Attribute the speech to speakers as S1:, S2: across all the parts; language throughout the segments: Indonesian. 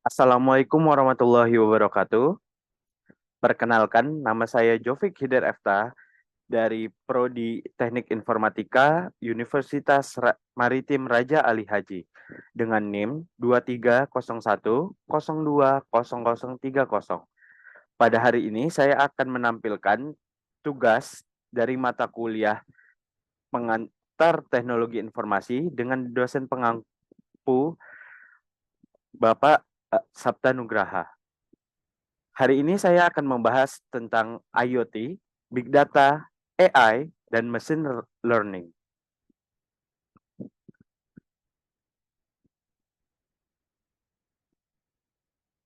S1: Assalamualaikum warahmatullahi wabarakatuh. Perkenalkan, nama saya Jovik Hidar Efta dari Prodi Teknik Informatika Universitas Maritim Raja Ali Haji dengan NIM 2301020030. Pada hari ini saya akan menampilkan tugas dari mata kuliah pengantar teknologi informasi dengan dosen pengampu Bapak Sabta Nugraha. Hari ini saya akan membahas tentang IoT, Big Data, AI, dan Machine Learning.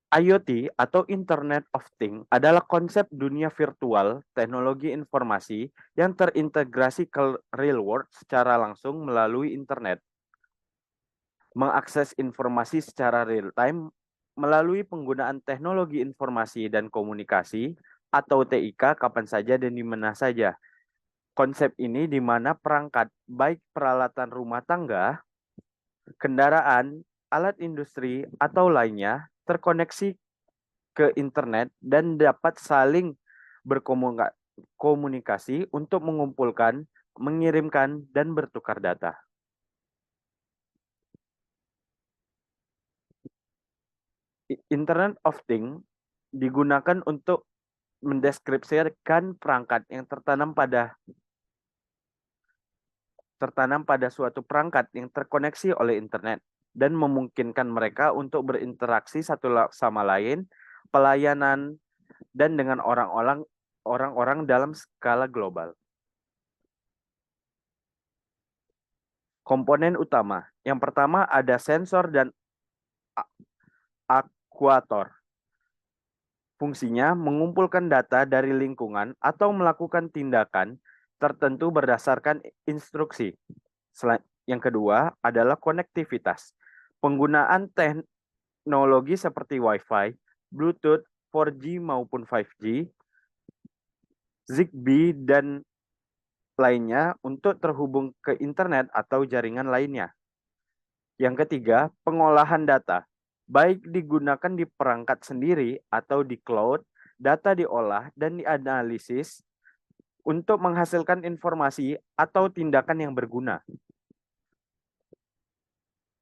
S1: IoT atau Internet of Things adalah konsep dunia virtual teknologi informasi yang terintegrasi ke real world secara langsung melalui internet. Mengakses informasi secara real time melalui penggunaan teknologi informasi dan komunikasi atau TIK kapan saja dan di mana saja. Konsep ini di mana perangkat baik peralatan rumah tangga, kendaraan, alat industri, atau lainnya terkoneksi ke internet dan dapat saling berkomunikasi untuk mengumpulkan, mengirimkan, dan bertukar data. Internet of Things digunakan untuk mendeskripsikan perangkat yang tertanam pada suatu perangkat yang terkoneksi oleh internet dan memungkinkan mereka untuk berinteraksi satu sama lain, pelayanan, dan dengan orang-orang dalam skala global. Komponen utama. Yang pertama ada sensor dan aktuator. Fungsinya mengumpulkan data dari lingkungan atau melakukan tindakan tertentu berdasarkan instruksi. Yang kedua adalah konektivitas. Penggunaan teknologi seperti Wi-Fi, Bluetooth, 4G maupun 5G, Zigbee, dan lainnya untuk terhubung ke internet atau jaringan lainnya. Yang ketiga, pengolahan data. Baik digunakan di perangkat sendiri atau di cloud, data diolah dan dianalisis untuk menghasilkan informasi atau tindakan yang berguna.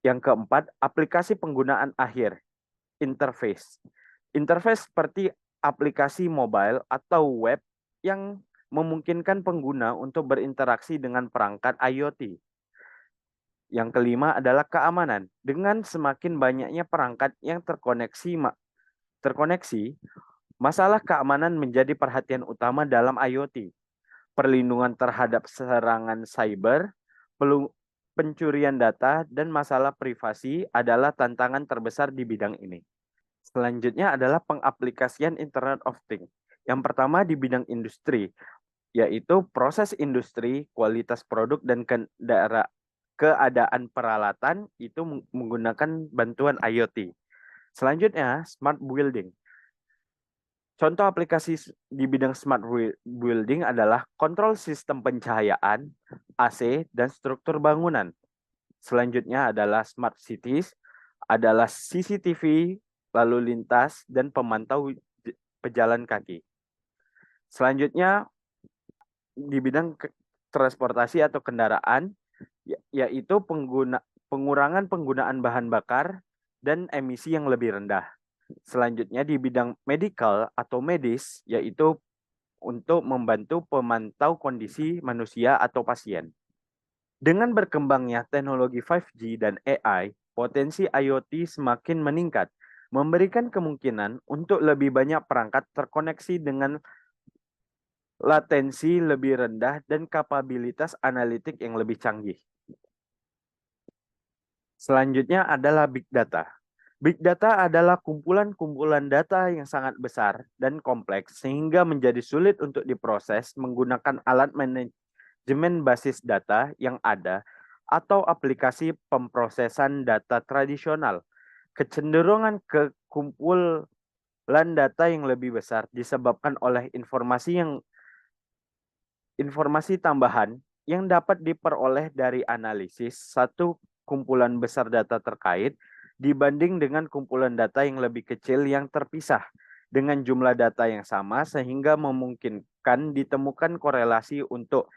S1: Yang keempat, aplikasi penggunaan akhir, interface. Interface seperti aplikasi mobile atau web yang memungkinkan pengguna untuk berinteraksi dengan perangkat IoT. Yang kelima adalah keamanan. Dengan semakin banyaknya perangkat yang terkoneksi, masalah keamanan menjadi perhatian utama dalam IoT. Perlindungan terhadap serangan cyber, pencurian data, dan masalah privasi adalah tantangan terbesar di bidang ini. Selanjutnya adalah pengaplikasian Internet of Things. Yang pertama di bidang industri, yaitu proses industri, kualitas produk, dan keadaan peralatan itu menggunakan bantuan IoT. Selanjutnya, smart building. Contoh aplikasi di bidang smart building adalah kontrol sistem pencahayaan, AC, dan struktur bangunan. Selanjutnya adalah smart cities, adalah CCTV, lalu lintas, dan pemantau pejalan kaki. Selanjutnya, di bidang transportasi atau kendaraan, yaitu pengurangan penggunaan bahan bakar dan emisi yang lebih rendah. Selanjutnya di bidang medical atau medis, yaitu untuk membantu pemantau kondisi manusia atau pasien. Dengan berkembangnya teknologi 5G dan AI, potensi IoT semakin meningkat, memberikan kemungkinan untuk lebih banyak perangkat terkoneksi dengan latensi lebih rendah dan kapabilitas analitik yang lebih canggih. Selanjutnya adalah Big Data. Big Data adalah kumpulan-kumpulan data yang sangat besar dan kompleks sehingga menjadi sulit untuk diproses menggunakan alat manajemen basis data yang ada atau aplikasi pemrosesan data tradisional. Kecenderungan ke kumpulan data yang lebih besar disebabkan oleh informasi tambahan yang dapat diperoleh dari analisis satu kumpulan besar data terkait dibanding dengan kumpulan data yang lebih kecil yang terpisah dengan jumlah data yang sama sehingga memungkinkan ditemukan korelasi untuk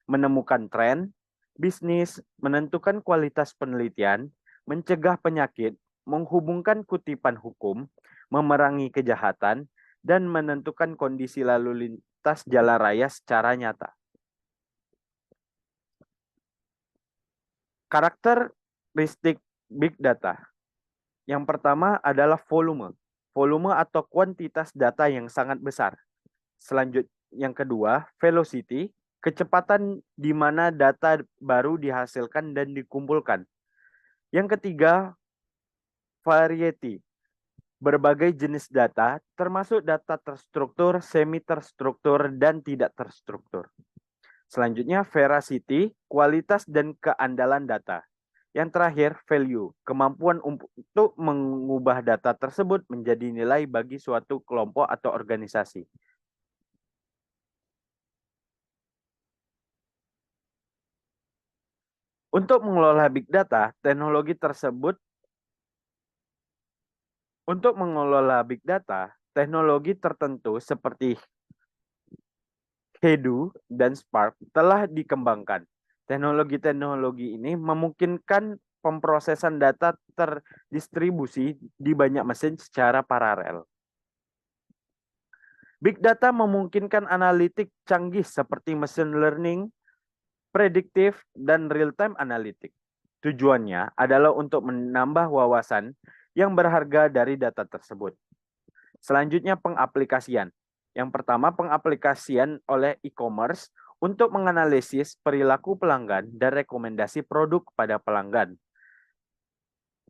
S1: menemukan tren, bisnis, menentukan kualitas penelitian, mencegah penyakit, menghubungkan kutipan hukum, memerangi kejahatan, dan menentukan kondisi lalu lintas jalan raya secara nyata. Karakteristik big data. Yang pertama adalah volume. Volume atau kuantitas data yang sangat besar. Selanjutnya, yang kedua, velocity, kecepatan di mana data baru dihasilkan dan dikumpulkan. Yang ketiga, variety, berbagai jenis data, termasuk data terstruktur, semi terstruktur, dan tidak terstruktur. Selanjutnya, veracity, kualitas dan keandalan data. Yang terakhir, value, kemampuan untuk mengubah data tersebut menjadi nilai bagi suatu kelompok atau organisasi. Untuk mengelola big data, teknologi tertentu seperti Hadoop dan Spark telah dikembangkan. Teknologi-teknologi ini memungkinkan pemrosesan data terdistribusi di banyak mesin secara paralel. Big data memungkinkan analitik canggih seperti machine learning, prediktif, dan real-time analytic. Tujuannya adalah untuk menambah wawasan yang berharga dari data tersebut. Selanjutnya, pengaplikasian. Yang pertama, pengaplikasian oleh e-commerce untuk menganalisis perilaku pelanggan dan rekomendasi produk kepada pelanggan.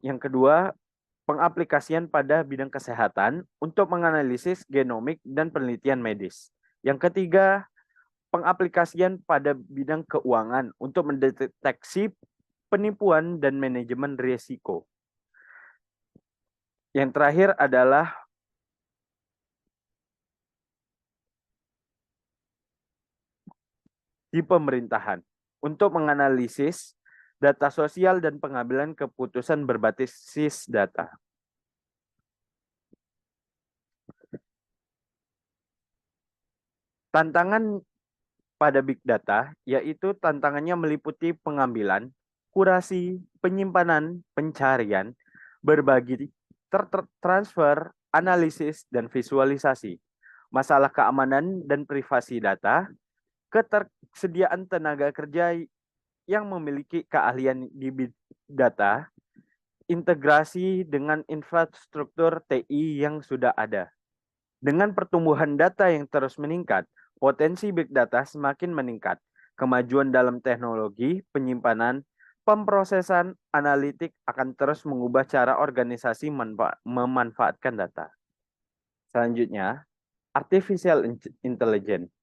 S1: Yang kedua, pengaplikasian pada bidang kesehatan untuk menganalisis genomik dan penelitian medis. Yang ketiga, pengaplikasian pada bidang keuangan untuk mendeteksi penipuan dan manajemen risiko. Yang terakhir adalah di pemerintahan untuk menganalisis data sosial dan pengambilan keputusan berbasis data. Tantangan pada big data yaitu tantangannya meliputi pengambilan, kurasi, penyimpanan, pencarian, berbagi, transfer, analisis, dan visualisasi. Masalah keamanan dan privasi data, ketersediaan tenaga kerja yang memiliki keahlian di big data, integrasi dengan infrastruktur TI yang sudah ada. Dengan pertumbuhan data yang terus meningkat, potensi big data semakin meningkat. Kemajuan dalam teknologi, penyimpanan, pemrosesan, analitik akan terus mengubah cara organisasi memanfaatkan data. Selanjutnya, artificial intelligence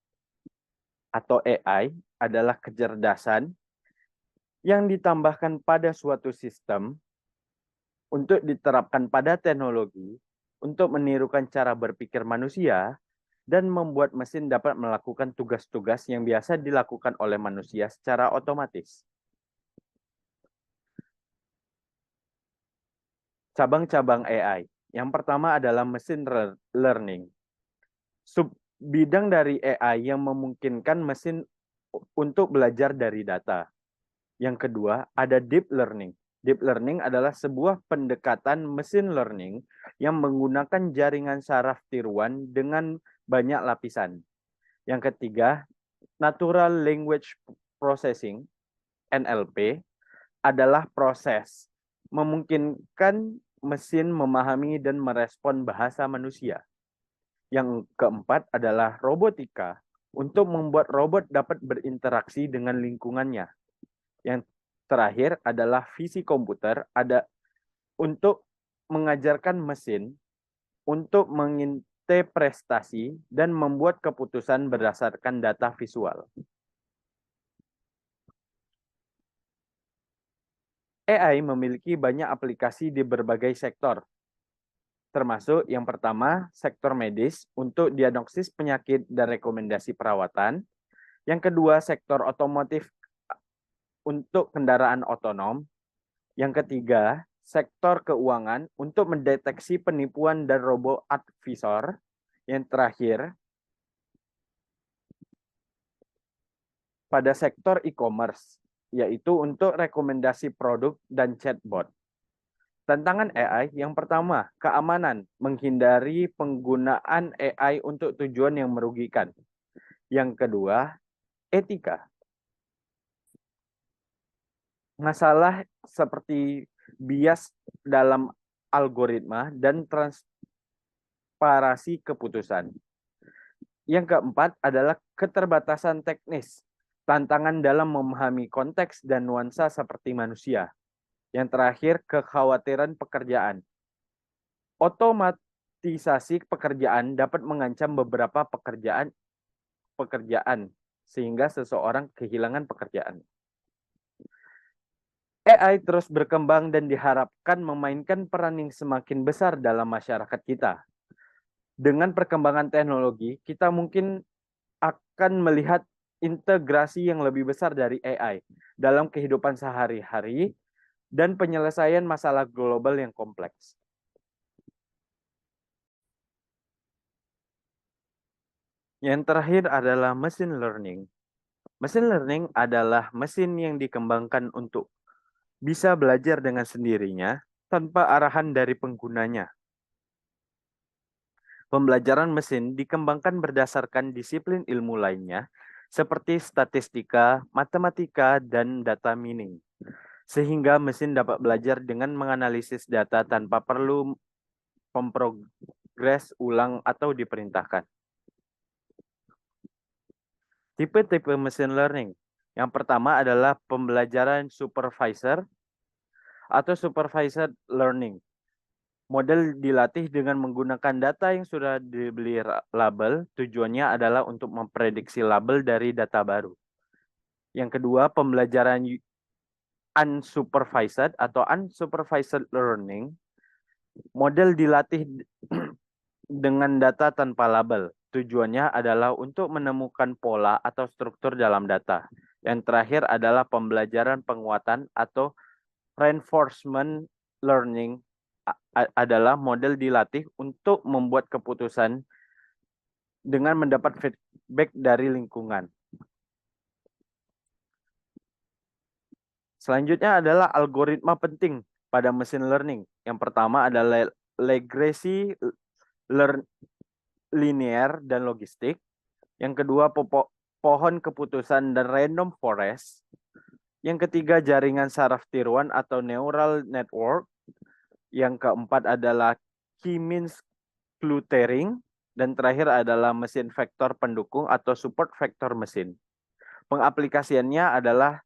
S1: atau AI adalah kecerdasan yang ditambahkan pada suatu sistem untuk diterapkan pada teknologi untuk menirukan cara berpikir manusia dan membuat mesin dapat melakukan tugas-tugas yang biasa dilakukan oleh manusia secara otomatis. Cabang-cabang AI. Yang pertama adalah machine learning. Subbidang dari AI yang memungkinkan mesin untuk belajar dari data. Yang kedua, ada deep learning. Deep learning adalah sebuah pendekatan machine learning yang menggunakan jaringan saraf tiruan dengan banyak lapisan. Yang ketiga, natural language processing, NLP, adalah proses memungkinkan mesin memahami dan merespon bahasa manusia. Yang keempat adalah robotika, untuk membuat robot dapat berinteraksi dengan lingkungannya. Yang terakhir adalah visi komputer, ada untuk mengajarkan mesin untuk menginterpretasi dan membuat keputusan berdasarkan data visual. AI memiliki banyak aplikasi di berbagai sektor, termasuk yang pertama, sektor medis untuk diagnosis penyakit dan rekomendasi perawatan. Yang kedua, sektor otomotif untuk kendaraan otonom. Yang ketiga, sektor keuangan untuk mendeteksi penipuan dan robo advisor. Yang terakhir, pada sektor e-commerce, yaitu untuk rekomendasi produk dan chatbot. Tantangan AI yang pertama, keamanan, menghindari penggunaan AI untuk tujuan yang merugikan. Yang kedua, etika. Masalah seperti bias dalam algoritma dan transparasi keputusan. Yang keempat adalah keterbatasan teknis, tantangan dalam memahami konteks dan nuansa seperti manusia. Yang terakhir, kekhawatiran pekerjaan. Otomatisasi pekerjaan dapat mengancam beberapa pekerjaan sehingga seseorang kehilangan pekerjaan. AI terus berkembang dan diharapkan memainkan peran yang semakin besar dalam masyarakat kita. Dengan perkembangan teknologi, kita mungkin akan melihat integrasi yang lebih besar dari AI dalam kehidupan sehari-hari dan penyelesaian masalah global yang kompleks. Yang terakhir adalah machine learning. Machine learning adalah mesin yang dikembangkan untuk bisa belajar dengan sendirinya tanpa arahan dari penggunanya. Pembelajaran mesin dikembangkan berdasarkan disiplin ilmu lainnya, seperti statistika, matematika, dan data mining. Sehingga mesin dapat belajar dengan menganalisis data tanpa perlu memprogres ulang atau diperintahkan. Tipe-tipe machine learning. Yang pertama adalah pembelajaran supervisor atau supervised learning. Model dilatih dengan menggunakan data yang sudah dibeli label, tujuannya adalah untuk memprediksi label dari data baru. Yang kedua, pembelajaran unsupervised atau unsupervised learning. Model dilatih dengan data tanpa label. Tujuannya adalah untuk menemukan pola atau struktur dalam data. Yang terakhir adalah pembelajaran penguatan atau reinforcement learning adalah model dilatih untuk membuat keputusan dengan mendapat feedback dari lingkungan. Selanjutnya adalah algoritma penting pada machine learning. Yang pertama adalah regresi linear dan logistik. Yang kedua pohon keputusan dan random forest. Yang ketiga jaringan saraf tiruan atau neural network. Yang keempat adalah K-means clustering. Dan terakhir adalah mesin vektor pendukung atau support vektor mesin. Pengaplikasiannya adalah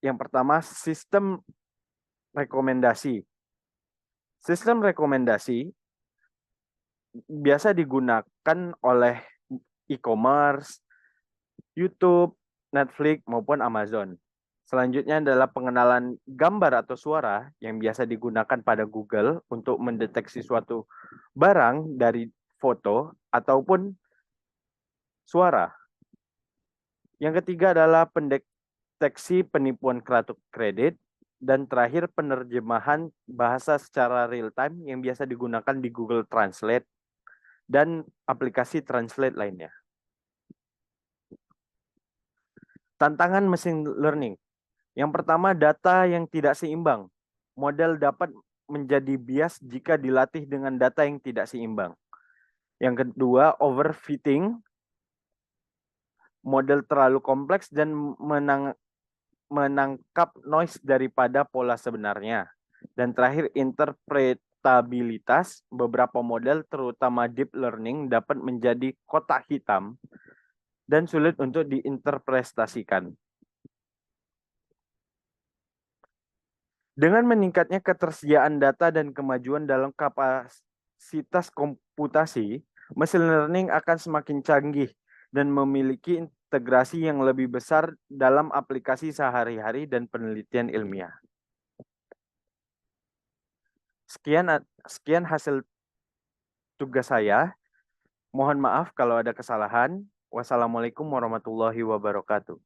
S1: yang pertama sistem rekomendasi. Sistem rekomendasi biasa digunakan oleh e-commerce, YouTube, Netflix, maupun Amazon. Selanjutnya adalah pengenalan gambar atau suara yang biasa digunakan pada Google untuk mendeteksi suatu barang dari foto ataupun suara. Yang ketiga adalah pendeteksi penipuan kartu kredit. Dan terakhir penerjemahan bahasa secara real time yang biasa digunakan di Google Translate dan aplikasi translate lainnya. Tantangan machine learning. Yang pertama, data yang tidak seimbang. Model dapat menjadi bias jika dilatih dengan data yang tidak seimbang. Yang kedua, overfitting. Model terlalu kompleks dan menangkap noise daripada pola sebenarnya. Dan terakhir, interpretabilitas. Beberapa model, terutama deep learning, dapat menjadi kotak hitam dan sulit untuk diinterpretasikan. Dengan meningkatnya ketersediaan data dan kemajuan dalam kapasitas komputasi, machine learning akan semakin canggih dan memiliki integrasi yang lebih besar dalam aplikasi sehari-hari dan penelitian ilmiah. Sekian hasil tugas saya. Mohon maaf kalau ada kesalahan. Wassalamualaikum warahmatullahi wabarakatuh.